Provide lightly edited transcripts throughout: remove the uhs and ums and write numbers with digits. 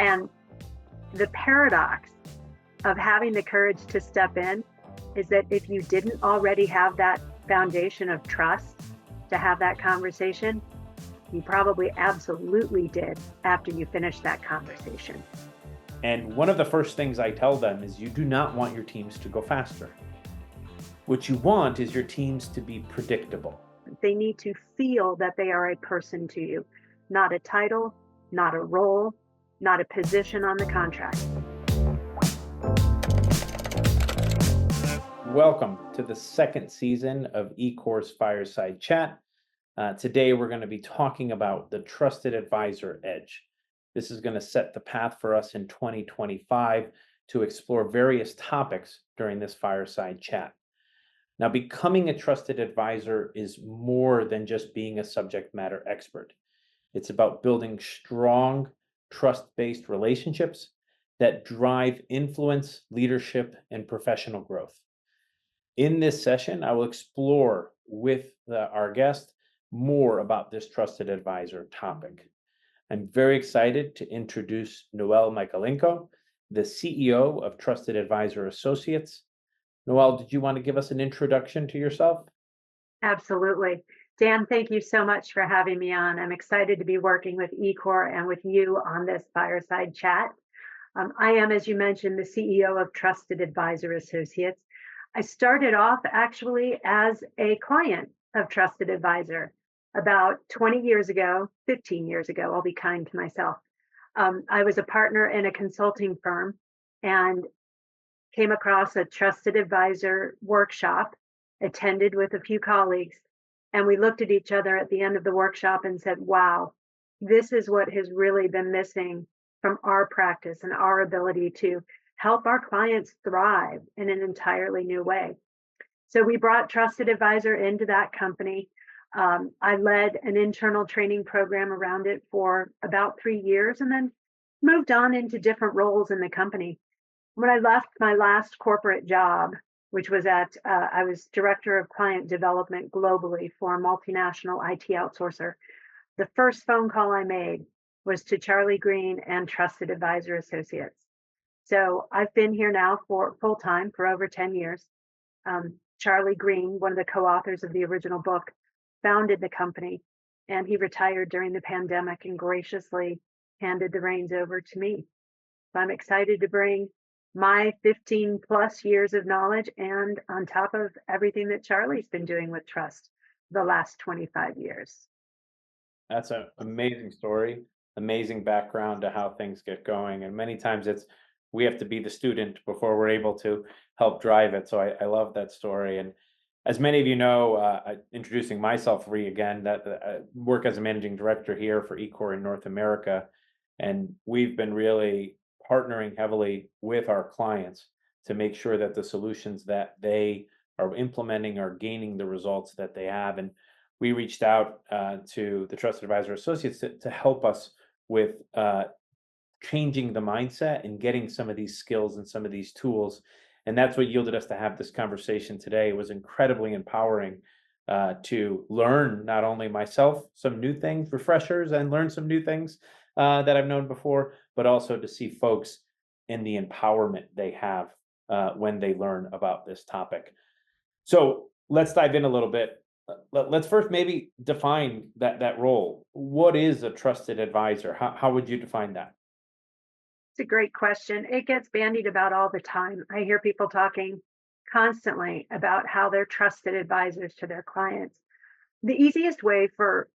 And the paradox of having the courage to step in is that if you didn't already have that foundation of trust to have that conversation, you probably absolutely did after you finished that conversation. And one of the first things I tell them is you do not want your teams to go faster. What you want is your teams to be predictable. They need to feel that they are a person to you, not a title, not a role, not a position on the contract. Welcome to the second season of eCore's Fireside Chat. Today we're going to be talking about the Trusted Advisor Edge. This is going to set the path for us in 2025 to explore various topics during this Fireside Chat. Now, becoming a trusted advisor is more than just being a subject matter expert. It's about building strong, trust-based relationships that drive influence, leadership, and professional growth. In this session, I will explore with our guest more about this trusted advisor topic. I'm very excited to introduce Noelle Mykolenko, the CEO of Trusted Advisor Associates. Noelle, did you want to give us an introduction to yourself? Absolutely. Dan, thank you so much for having me on. I'm excited to be working with eCore and with you on this Fireside Chat. I am, as you mentioned, the CEO of Trusted Advisor Associates. I started off actually as a client of Trusted Advisor about 20 years ago, 15 years ago. I'll be kind to myself. I was a partner in a consulting firm and came across a Trusted Advisor workshop, attended with a few colleagues, and we looked at each other at the end of the workshop and said, wow, this is what has really been missing from our practice and our ability to help our clients thrive in an entirely new way. So we brought Trusted Advisor into that company. I led an internal training program around it for about 3 years and then moved on into different roles in the company. When I left my last corporate job, which was I was director of client development globally for a multinational IT outsourcer, the first phone call I made was to Charlie Green and Trusted Advisor Associates. So I've been here now for full time for over 10 years. Charlie Green, one of the co-authors of the original book, founded the company, and he retired during the pandemic and graciously handed the reins over to me. So I'm excited to bring my 15 plus years of knowledge and on top of everything that Charlie's been doing with trust the last 25 years. That's an amazing story, amazing background to how things get going. And many times we have to be the student before we're able to help drive it. So I love that story. And as many of you know, introducing myself again, that I work as a managing director here for eCore in North America. And we've been really partnering heavily with our clients to make sure that the solutions that they are implementing are gaining the results that they have. And we reached out to the Trusted Advisor Associates to help us with changing the mindset and getting some of these skills and some of these tools. And that's what yielded us to have this conversation today. It was incredibly empowering to learn, not only myself, some new things, refreshers, and learn some new things that I've known before, but also to see folks in the empowerment they have when they learn about this topic. So let's dive in a little bit. Let's first maybe define that role. What is a trusted advisor? How would you define that? It's a great question. It gets bandied about all the time. I hear people talking constantly about how they're trusted advisors to their clients. The easiest way for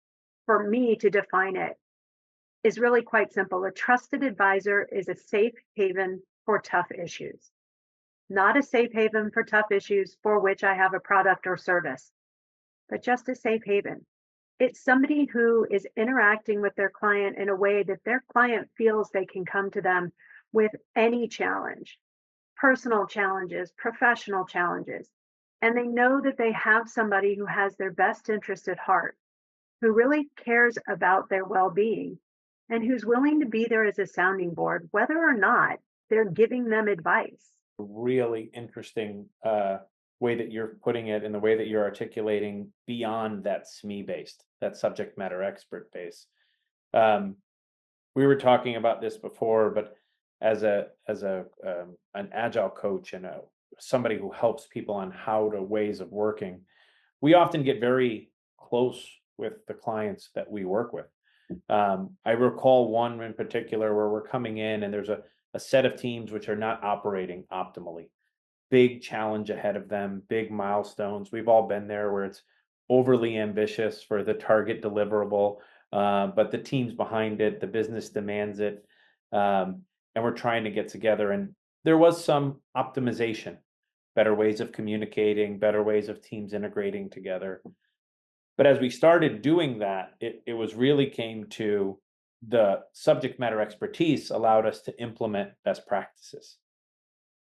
me to define it is really quite simple. A trusted advisor is a safe haven for tough issues, not a safe haven for tough issues for which I have a product or service, but just a safe haven. It's somebody who is interacting with their client in a way that their client feels they can come to them with any challenge, personal challenges, professional challenges, and they know that they have somebody who has their best interest at heart, who really cares about their well-being, and who's willing to be there as a sounding board, whether or not they're giving them advice. Really interesting way that you're putting it and the way that you're articulating beyond that SME based, that subject matter expert base. we were talking about this before, but as an agile coach and somebody who helps people on how to ways of working, we often get very close with the clients that we work with. I recall one in particular where we're coming in and there's a set of teams which are not operating optimally. Big challenge ahead of them, big milestones. We've all been there where it's overly ambitious for the target deliverable, but the teams behind it, the business demands it, and we're trying to get together. And there was some optimization, better ways of communicating, better ways of teams integrating together. But as we started doing that, it was really came to the subject matter expertise allowed us to implement best practices.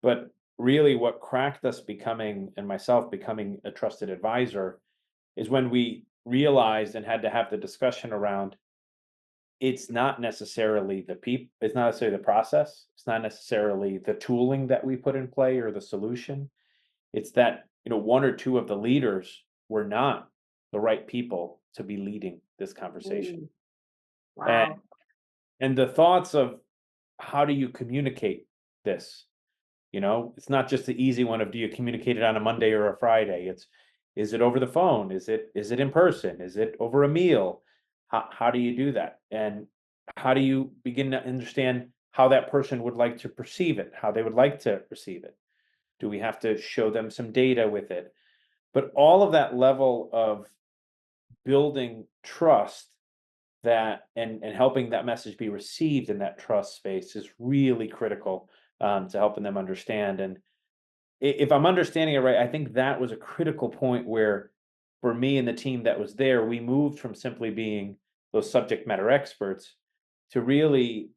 But really what cracked us becoming, and myself becoming a trusted advisor, is when we realized and had to have the discussion around it's not necessarily the people, it's not necessarily the process, it's not necessarily the tooling that we put in play or the solution. It's that, one or two of the leaders were not the right people to be leading this conversation. Mm, And wow. and the thoughts of how do you communicate this? It's not just the easy one of do you communicate it on a Monday or a Friday? It's is it over the phone? Is it in person? Is it over a meal? How do you do that? And how do you begin to understand how that person would like to perceive it, how they would like to receive it? Do we have to show them some data with it? But all of that level of building trust that and helping that message be received in that trust space is really critical to helping them understand. And if I'm understanding it right, I think that was a critical point where, for me and the team that was there, we moved from simply being those subject matter experts to really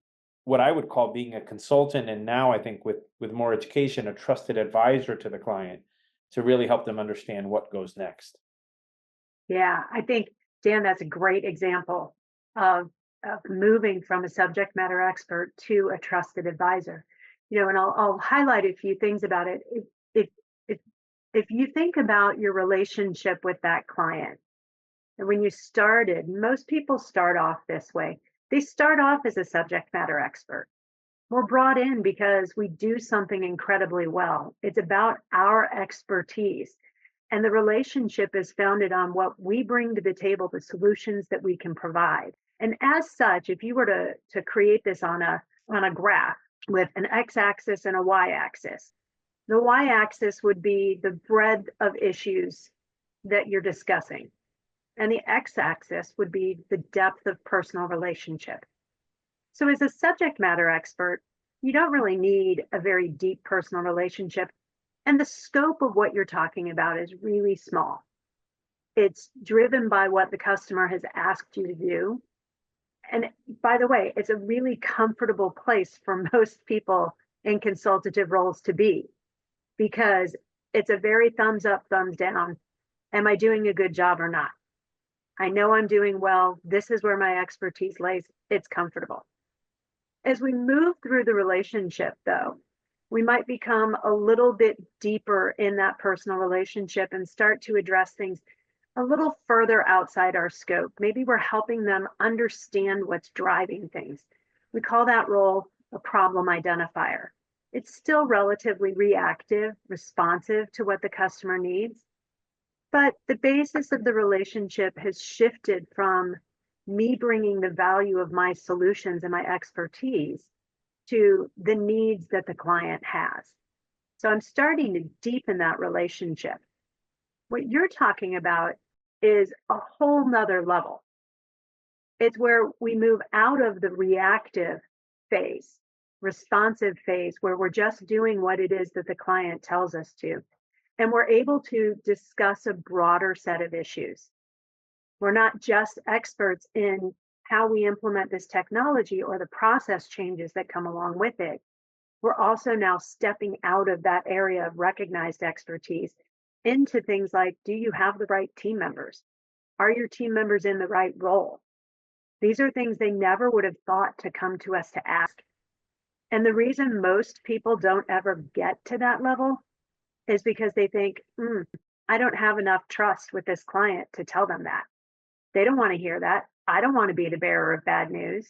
what I would call being a consultant, and now I think with more education, a trusted advisor to the client to really help them understand what goes next. Yeah, I think, Dan, that's a great example of, of moving from a subject matter expert to a trusted advisor. And I'll highlight a few things about it. If, if, if you think about your relationship with that client, and when you started, most people start off this way. They start off as a subject matter expert. We're brought in because we do something incredibly well. It's about our expertise. And the relationship is founded on what we bring to the table, the solutions that we can provide. And as such, if you were to create this on a graph with an x-axis and a y-axis, the y-axis would be the breadth of issues that you're discussing. And the x-axis would be the depth of personal relationship. So as a subject matter expert, you don't really need a very deep personal relationship. And the scope of what you're talking about is really small. It's driven by what the customer has asked you to do. And by the way, it's a really comfortable place for most people in consultative roles to be because it's a very thumbs up, thumbs down. Am I doing a good job or not? I know I'm doing well. This is where my expertise lays. It's comfortable. As we move through the relationship, though, we might become a little bit deeper in that personal relationship and start to address things a little further outside our scope. Maybe we're helping them understand what's driving things. We call that role a problem identifier. It's still relatively reactive, responsive to what the customer needs, but the basis of the relationship has shifted from me bringing the value of my solutions and my expertise to the needs that the client has. So I'm starting to deepen that relationship. What you're talking about is a whole nother level. It's where we move out of the reactive phase, responsive phase, where we're just doing what it is that the client tells us to. And we're able to discuss a broader set of issues. We're not just experts in how we implement this technology or the process changes that come along with it. We're also now stepping out of that area of recognized expertise into things like, do you have the right team members? Are your team members in the right role? These are things they never would have thought to come to us to ask. And the reason most people don't ever get to that level is because they think, I don't have enough trust with this client to tell them that. They don't want to hear that. I don't want to be the bearer of bad news.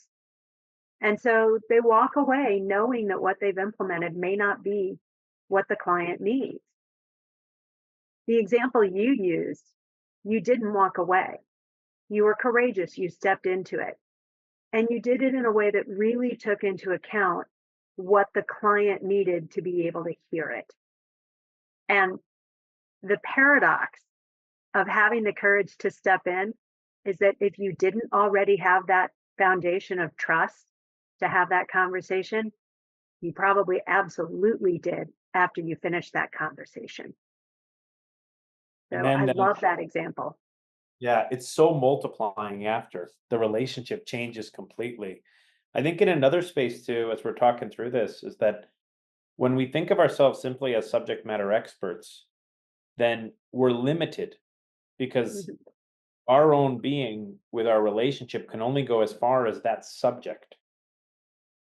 And so they walk away knowing that what they've implemented may not be what the client needs. The example you used, you didn't walk away. You were courageous. You stepped into it. And you did it in a way that really took into account what the client needed to be able to hear it. And the paradox of having the courage to step in is that if you didn't already have that foundation of trust to have that conversation, you probably absolutely did after you finished that conversation. And So I then, love that example. yeah, it's so multiplying after the relationship changes completely. I think in another space too, as we're talking through this, is that when we think of ourselves simply as subject matter experts, then we're limited because Mhm. our own being with our relationship can only go as far as that subject.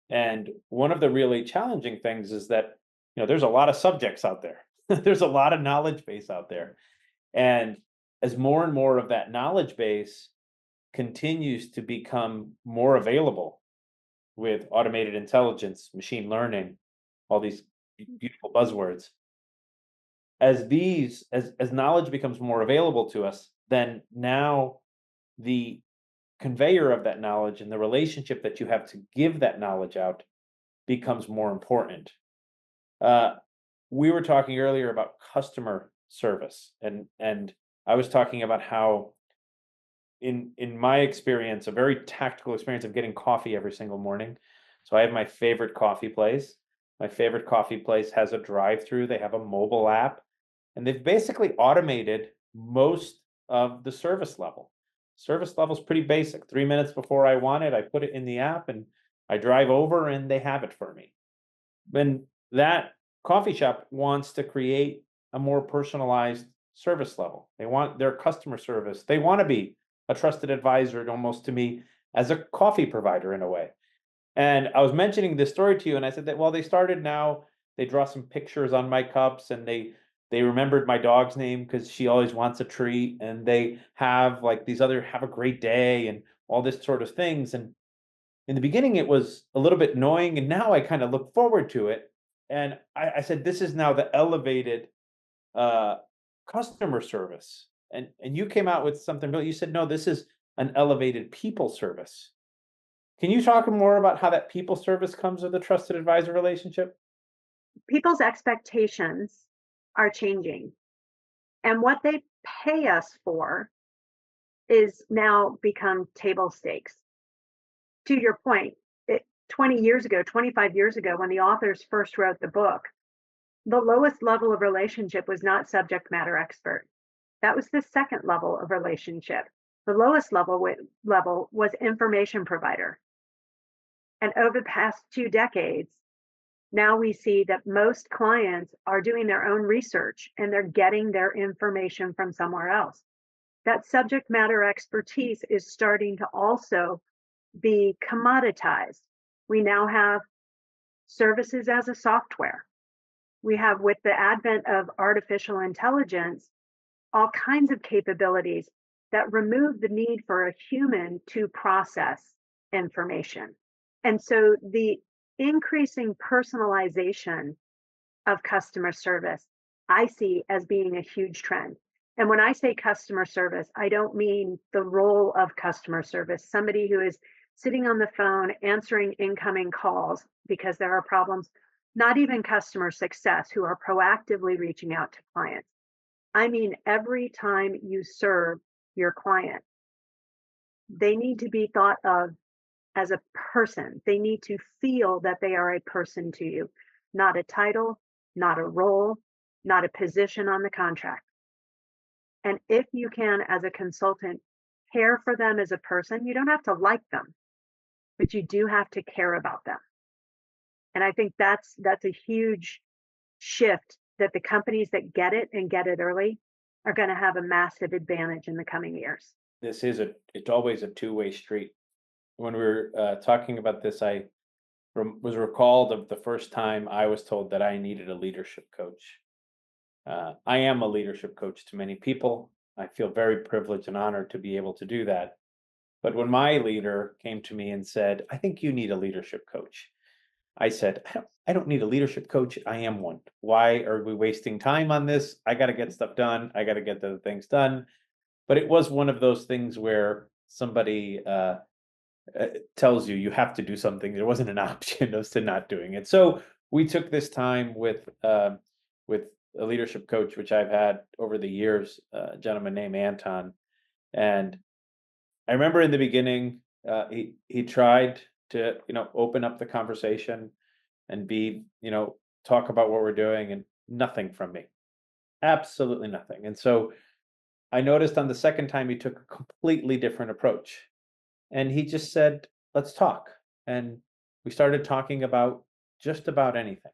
And one of the really challenging things is that, there's a lot of subjects out there. There's a lot of knowledge base out there. And as more and more of that knowledge base continues to become more available with automated intelligence, machine learning, all these beautiful buzzwords, as knowledge becomes more available to us, then now the conveyor of that knowledge and the relationship that you have to give that knowledge out becomes more important. Uh, we were talking earlier about customer service, and I was talking about how in my experience, a very tactical experience of getting coffee every single morning. So I have my favorite coffee place. My favorite coffee place has a drive-through. They have a mobile app, and they've basically automated most of the service level. Service level is pretty basic. 3 minutes before I want it, I put it in the app and I drive over and they have it for me. When that coffee shop wants to create a more personalized service level. They want their customer service. They want to be a trusted advisor almost to me as a coffee provider in a way. And I was mentioning this story to you, and I said that well, they started now. They draw some pictures on my cups, and they remembered my dog's name because she always wants a treat, and they have like these other have a great day and all this sort of things. And in the beginning, it was a little bit annoying, and now I kind of look forward to it. And I said, this is now the elevated uh, customer service. And you came out with something really. You said, no, this is an elevated people service. Can you talk more about how that people service comes with a trusted advisor relationship? People's expectations are changing, and what they pay us for is now become table stakes. To your point, 20 years ago, 25 years ago, when the authors first wrote the book, the lowest level of relationship was not subject matter expert. That was the second level of relationship. The lowest level was information provider. And over the past 2 decades, now we see that most clients are doing their own research and they're getting their information from somewhere else. That subject matter expertise is starting to also be commoditized. We now have services as a software. We have, with the advent of artificial intelligence, all kinds of capabilities that remove the need for a human to process information. And so the increasing personalization of customer service, I see as being a huge trend. And when I say customer service, I don't mean the role of customer service, somebody who is sitting on the phone answering incoming calls because there are problems, not even customer success who are proactively reaching out to clients. I mean, every time you serve your client, they need to be thought of as a person. They need to feel that they are a person to you, not a title, not a role, not a position on the contract. And if you can, as a consultant, care for them as a person, you don't have to like them, but you do have to care about them. And I think that's a huge shift that the companies that get it and get it early are going to have a massive advantage in the coming years. It's always a two-way street. When we were talking about this, I was recalled of the first time I was told that I needed a leadership coach. I am a leadership coach to many people. I feel very privileged and honored to be able to do that. But when my leader came to me and said, I think you need a leadership coach, I said, I don't need a leadership coach. I am one. Why are we wasting time on this? I got to get stuff done. I got to get the things done. But it was one of those things where somebody tells you you have to do something. There wasn't an option as to not doing it. So we took this time with a leadership coach, which I've had over the years, a gentleman named Anton. And I remember in the beginning, he tried to open up the conversation and be talk about what we're doing, and nothing from me, absolutely nothing. And so I noticed on the second time he took a completely different approach, and he just said, "Let's talk." And we started talking about just about anything.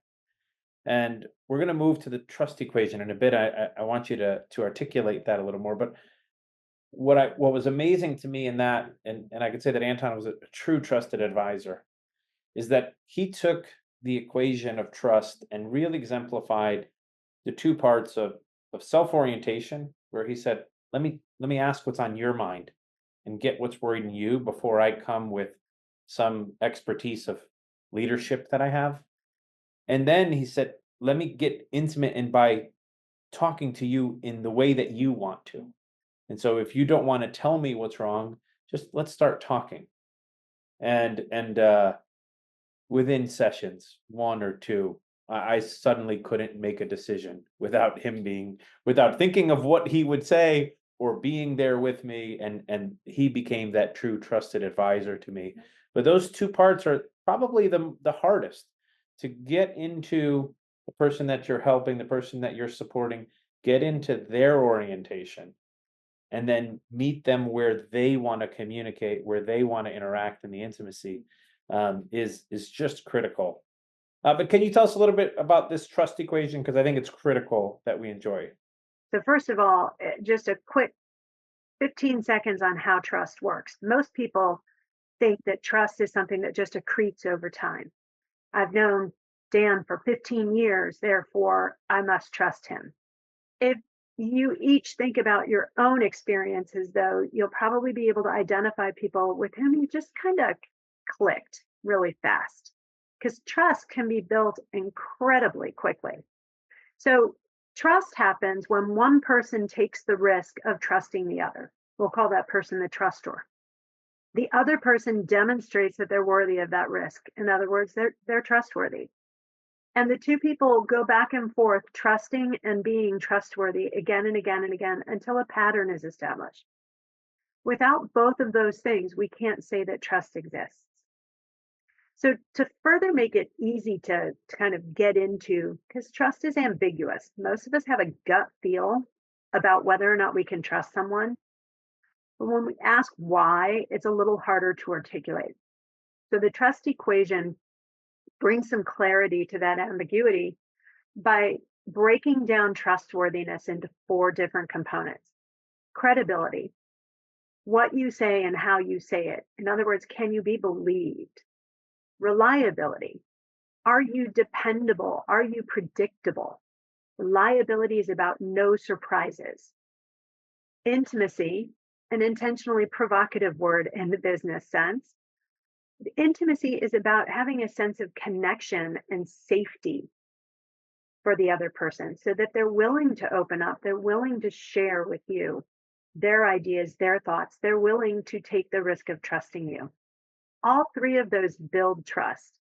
And we're going to move to the trust equation in a bit. I want you to articulate that a little more. But what was amazing to me in that, and I could say that Anton was a true trusted advisor, is that he took the equation of trust and really exemplified the two parts of self-orientation, where he said, let me ask what's on your mind and get what's worrying you before I come with some expertise of leadership that I have. And then he said, let me get intimate, and by talking to you in the way that you want to. And so if you don't want to tell me what's wrong, just let's start talking. And within sessions, one or two, I suddenly couldn't make a decision without thinking of what he would say or being there with me, and he became that true trusted advisor to me. But those two parts are probably the hardest to get into the person that you're helping, the person that you're supporting, get into their orientation, and then meet them where they want to communicate, where they want to interact in the intimacy, is just critical. But can you tell us a little bit about this trust equation? Because I think it's critical that we enjoy. So first of all, just a quick 15 seconds on how trust works. Most people think that trust is something that just accretes over time. I've known Dan for 15 years, therefore I must trust him. If you each think about your own experiences, though, you'll probably be able to identify people with whom you just kind of clicked really fast, because trust can be built incredibly quickly. So, trust happens when one person takes the risk of trusting the other. We'll call that person the trustor. The other person demonstrates that they're worthy of that risk. In other words, they're trustworthy. And the two people go back and forth, trusting and being trustworthy again and again and again until a pattern is established. Without both of those things, we can't say that trust exists. So, to further make it easy to kind of get into, because trust is ambiguous, most of us have a gut feel about whether or not we can trust someone. But when we ask why, it's a little harder to articulate. So, the trust equation brings some clarity to that ambiguity by breaking down trustworthiness into four different components. Credibility, what you say and how you say it. In other words, can you be believed? Reliability, are you dependable? Are you predictable? Reliability is about no surprises. Intimacy, an intentionally provocative word in the business sense. Intimacy is about having a sense of connection and safety for the other person so that they're willing to open up, they're willing to share with you their ideas, their thoughts, they're willing to take the risk of trusting you. All three of those build trust.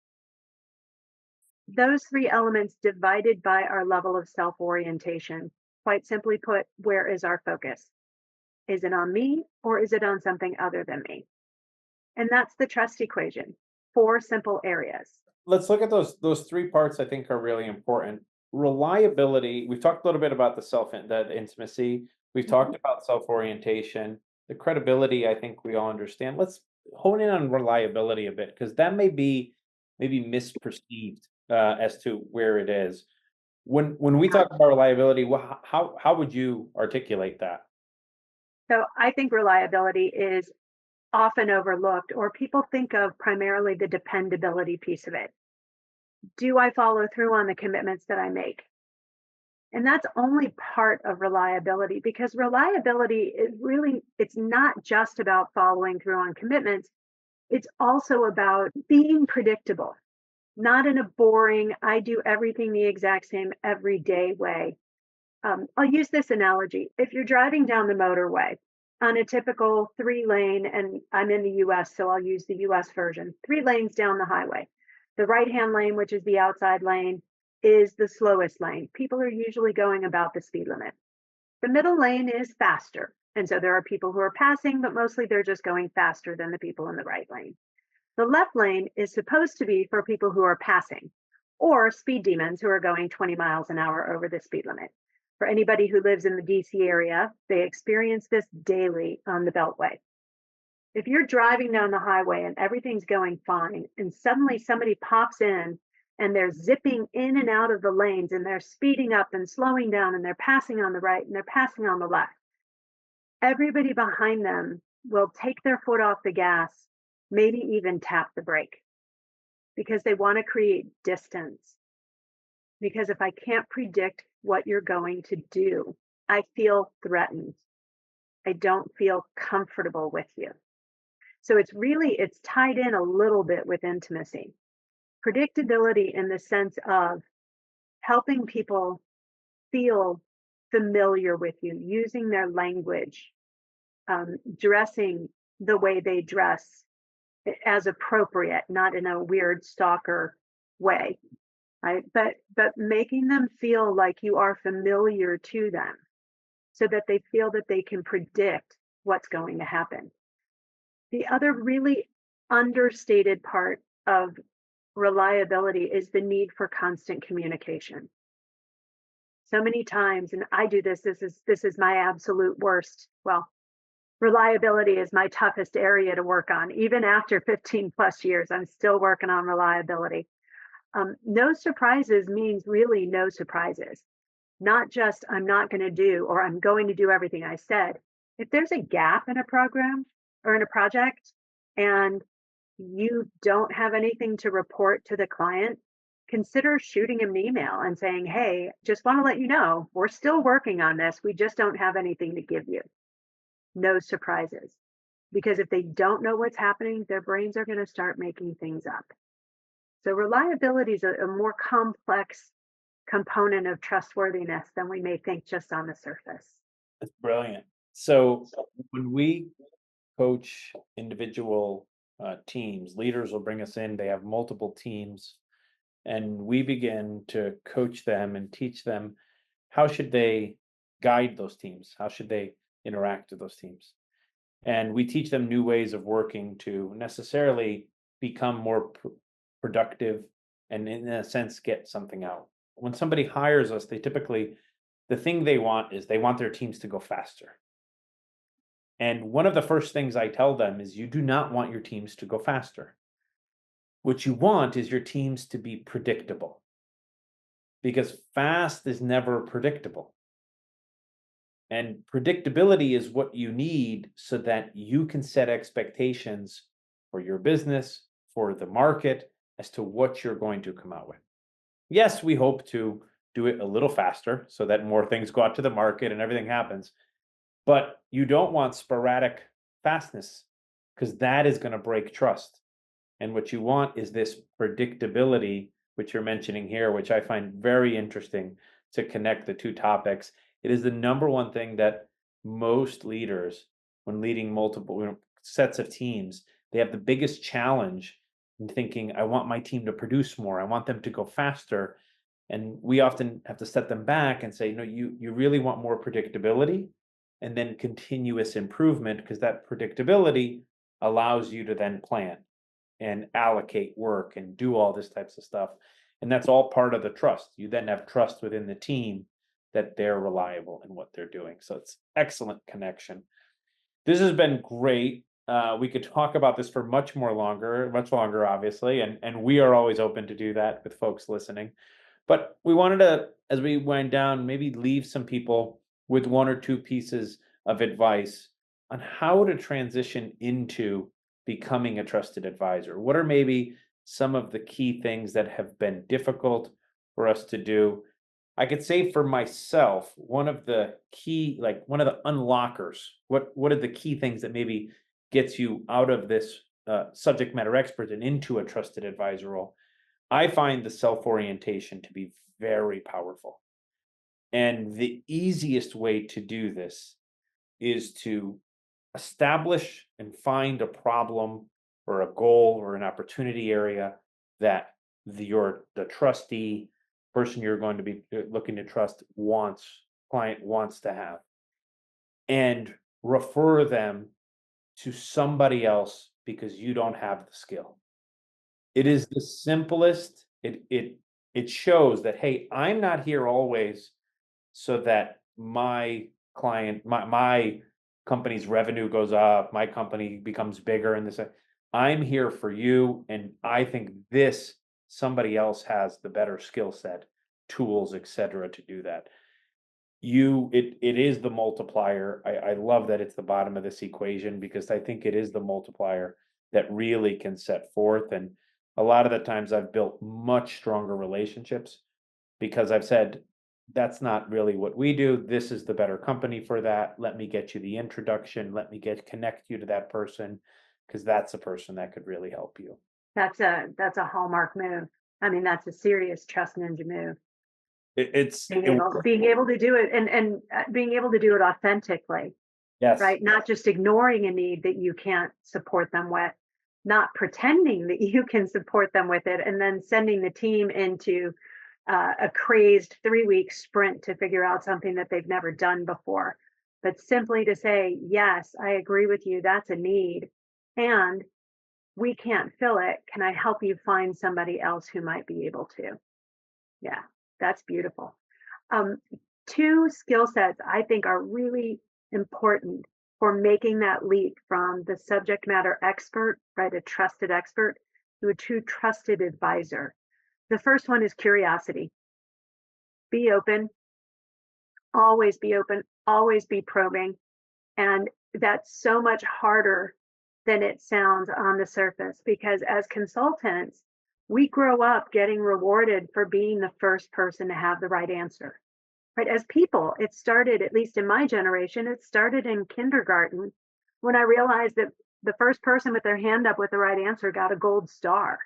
Those three elements divided by our level of self orientation. Quite simply put, where is our focus? Is it on me or is it on something other than me? And that's the trust equation. Four simple areas. Let's look at those three parts. I think are really important. Reliability. We've talked a little bit about that intimacy. We've Mhm. talked about self orientation. The credibility, I think we all understand. Let's hone in on reliability a bit, because that may be maybe misperceived as to where it is. When we talk about reliability, how would you articulate that? So I think reliability is often overlooked, or people think of primarily the dependability piece of it. Do I follow through on the commitments that I make? And that's only part of reliability, because reliability is really, it's not just about following through on commitments. It's also about being predictable, not in a boring, I do everything the exact same every day way. I'll use this analogy. If you're driving down the motorway on a typical 3 lane, and I'm in the US, so I'll use the US version, 3 lanes down the highway. The right hand lane, which is the outside lane, is the slowest lane. People are usually going about the speed limit. The middle lane is faster. And so there are people who are passing, but mostly they're just going faster than the people in the right lane. The left lane is supposed to be for people who are passing, or speed demons who are going 20 miles an hour over the speed limit. For anybody who lives in the DC area, they experience this daily on the Beltway. If you're driving down the highway and everything's going fine, and suddenly somebody pops in and they're zipping in and out of the lanes, and they're speeding up and slowing down, and they're passing on the right and they're passing on the left, everybody behind them will take their foot off the gas, maybe even tap the brake, because they want to create distance. Because if I can't predict what you're going to do, I feel threatened. I don't feel comfortable with you. So it's tied in a little bit with intimacy. Predictability in the sense of helping people feel familiar with you, using their language, dressing the way they dress as appropriate, not in a weird stalker way, right? But making them feel like you are familiar to them, so that they feel that they can predict what's going to happen. The other really understated part of reliability is the need for constant communication. So many times, and I do this, this is my absolute worst. Well, reliability is my toughest area to work on. Even after 15 plus years, I'm still working on reliability. No surprises means really no surprises. Not just I'm not going to do, or I'm going to do everything I said. If there's a gap in a program or in a project, and you don't have anything to report to the client, consider shooting him an email and saying, hey, just want to let you know, we're still working on this. We just don't have anything to give you. No surprises. Because if they don't know what's happening, their brains are going to start making things up. So reliability is a more complex component of trustworthiness than we may think just on the surface. That's brilliant. So when we coach individual teams, leaders will bring us in, they have multiple teams, and we begin to coach them and teach them how should they guide those teams, how should they interact with those teams. And we teach them new ways of working to necessarily become more productive and, in a sense, get something out. When somebody hires us, they typically, the thing they want is they want their teams to go faster. And one of the first things I tell them is you do not want your teams to go faster. What you want is your teams to be predictable, because fast is never predictable. And predictability is what you need so that you can set expectations for your business, for the market, as to what you're going to come out with. Yes, we hope to do it a little faster so that more things go out to the market and everything happens. But you don't want sporadic fastness, because that is going to break trust. And what you want is this predictability, which you're mentioning here, which I find very interesting to connect the two topics. It is the number one thing that most leaders, when leading multiple sets of teams, they have the biggest challenge in thinking, I want my team to produce more. I want them to go faster. And we often have to set them back and say, no, you really want more predictability and then continuous improvement, because that predictability allows you to then plan and allocate work and do all this types of stuff. And that's all part of the trust. You then have trust within the team that they're reliable in what they're doing. So it's excellent connection. This has been great. We could talk about this for much longer, obviously, and we are always open to do that with folks listening. But we wanted to, as we wind down, maybe leave some people with one or two pieces of advice on how to transition into becoming a trusted advisor. What are maybe some of the key things that have been difficult for us to do? I could say for myself, one of the key, like one of the unlockers, what are the key things that maybe gets you out of this subject matter expert and into a trusted advisor role? I find the self orientation to be very powerful. And the easiest way to do this is to establish and find a problem or a goal or an opportunity area that the trustee person you're going to be looking to trust client wants to have, and refer them to somebody else because you don't have the skill. It is the simplest. It shows that, hey, I'm not here always so that my company's revenue goes up, my company becomes bigger, and this. I'm here for you, and I think somebody else has the better skill set, tools, etc., to do that. It is the multiplier. I love that it's the bottom of this equation because I think it is the multiplier that really can set forth. And a lot of the times I've built much stronger relationships because I've said, that's not really what we do. This is the better company for that. Let me get you the introduction. Let me connect you to that person because that's a person that could really help you. That's a hallmark move. I mean, that's a serious trust ninja move. It, it's Being it, able being able to do it and being able to do it authentically, yes, right? Not just ignoring a need that you can't support them with, not pretending that you can support them with it, and then sending the team into a crazed 3-week sprint to figure out something that they've never done before. But simply to say, yes, I agree with you, that's a need. And we can't fill it. Can I help you find somebody else who might be able to? Yeah, that's beautiful. Um, Two skill sets I think are really important for making that leap from the subject matter expert, right, a trusted expert, to a true trusted advisor. The first one is curiosity. Be open, always be probing. And that's so much harder than it sounds on the surface because as consultants, we grow up getting rewarded for being the first person to have the right answer. Right? As people, it started, at least in my generation, it started in kindergarten when I realized that the first person with their hand up with the right answer got a gold star.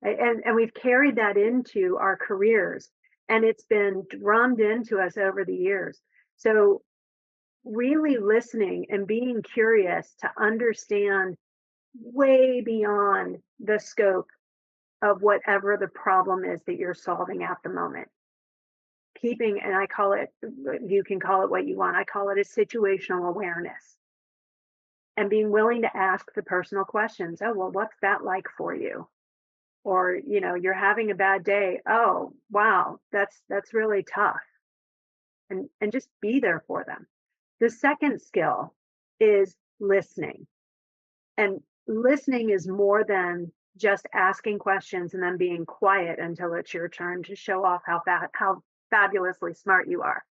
Right? And we've carried that into our careers and it's been drummed into us over the years. So really listening and being curious to understand way beyond the scope of whatever the problem is that you're solving at the moment. Keeping, and I call it, you can call it what you want, I call it a situational awareness and being willing to ask the personal questions. Oh, well, what's that like for you? Or, you're having a bad day. Oh, wow, that's really tough. And just be there for them. The second skill is listening. And listening is more than just asking questions and then being quiet until it's your turn to show off how fabulously smart you are.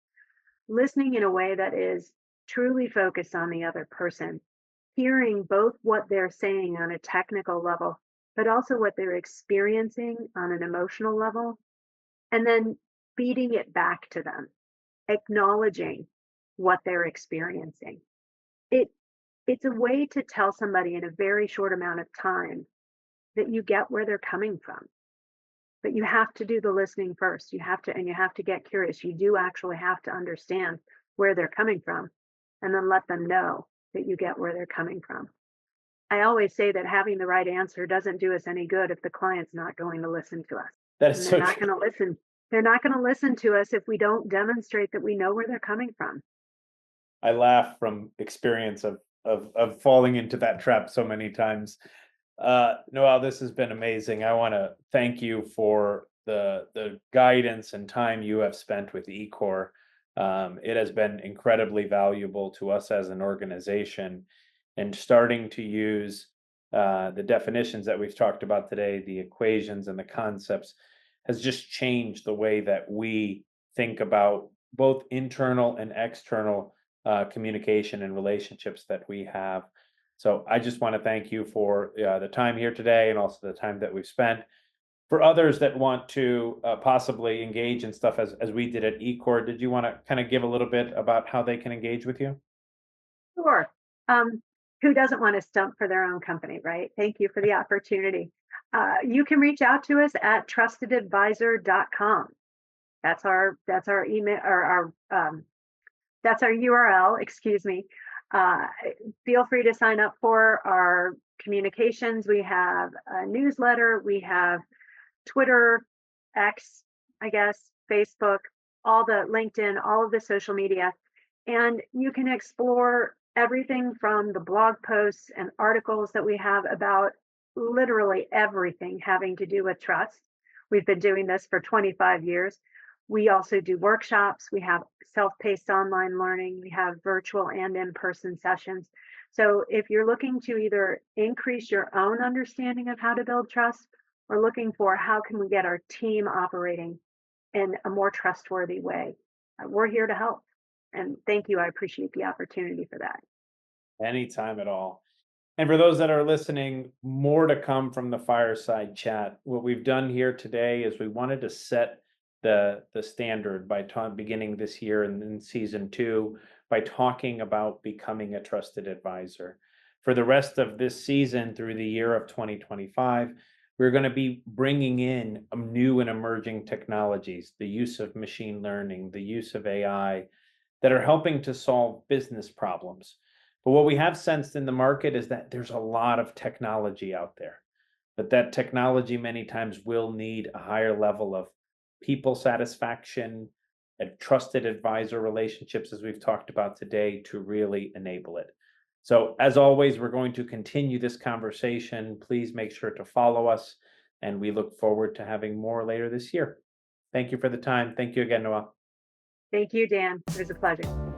Listening in a way that is truly focused on the other person, hearing both what they're saying on a technical level, but also what they're experiencing on an emotional level, and then feeding it back to them, acknowledging what they're experiencing. It it's a way to tell somebody in a very short amount of time that you get where they're coming from. But you have to do the listening first. You have to get curious. You do actually have to understand where they're coming from and then let them know that you get where they're coming from. I always say that having the right answer doesn't do us any good if the client's not going to listen to us. that is And they're so not true. going to listen. They're not going to listen to us if we don't demonstrate that we know where they're coming from. I laugh from experience of falling into that trap so many times. Noel, this has been amazing. I want to thank you for the guidance and time you have spent with eCore. It has been incredibly valuable to us as an organization, and starting to use the definitions that we've talked about today, the equations and the concepts, has just changed the way that we think about both internal and external communication and relationships that we have. So I just want to thank you for the time here today and also the time that we've spent. For others that want to possibly engage in stuff as we did at eCore, did you want to kind of give a little bit about how they can engage with you? Sure. Um, who doesn't want to stump for their own company, right? Thank you for the opportunity. You can reach out to us at trustedadvisor.com. That's our email or that's our URL, excuse me. Uh, Feel free to sign up for our communications. We have a newsletter, we have Twitter, X, I guess, Facebook, all the LinkedIn, all of the social media. And you can explore everything from the blog posts and articles that we have about literally everything having to do with trust. We've been doing this for 25 years. We also do workshops. We have self paced online learning. We have virtual and in person sessions. So if you're looking to either increase your own understanding of how to build trust, or looking for how can we get our team operating in a more trustworthy way, we're here to help. And thank you. I appreciate the opportunity for that. Anytime at all. And for those that are listening, more to come from the fireside chat. What we've done here today is we wanted to set the standard by beginning this year and in season two by talking about becoming a trusted advisor. For the rest of this season through the year of 2025, we're going to be bringing in new and emerging technologies, the use of machine learning, the use of AI that are helping to solve business problems. But what we have sensed in the market is that there's a lot of technology out there, but that technology many times will need a higher level of people satisfaction and trusted advisor relationships, as we've talked about today, to really enable it. So, as always, we're going to continue this conversation. Please make sure to follow us, and we look forward to having more later this year. Thank you for the time. Thank you again, Noelle. Thank you, Dan. It was a pleasure.